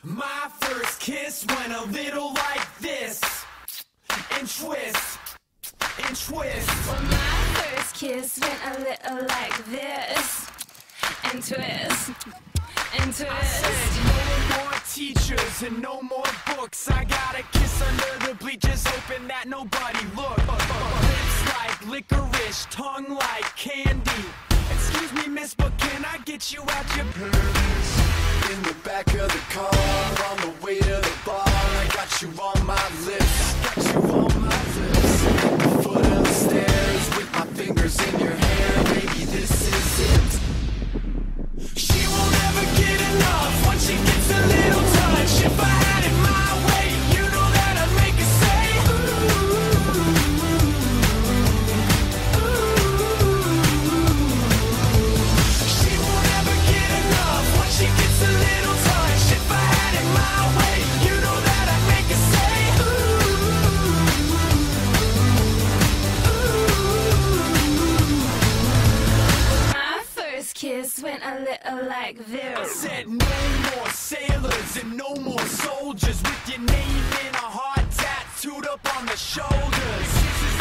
My first kiss went a little like this, and twist, and twist. Well, my first kiss went a little like this, and twist, and twist. I said no more teachers and no more books. I got a kiss under the bleachers, hoping that nobody looked. Lips like licorice, tongue like candy. Excuse me, miss, but can I get you out your purse? In the back of the car, on the way to the bar, I got you on my lips, got you on my lips. At the foot of the stairs, with my fingers in your hair, baby, this is it. She won't ever get enough once she gets a little touch. If I had it my way, you know that I'd make her say, ooh, ooh. She won't ever get enough once she gets a little touch. If I had it my way, you know that I'd make her say, ooh, ooh. My first kiss went a little like I this. said no more sailors and no more soldiers with your name in a heart tattooed up on the shoulders. Kisses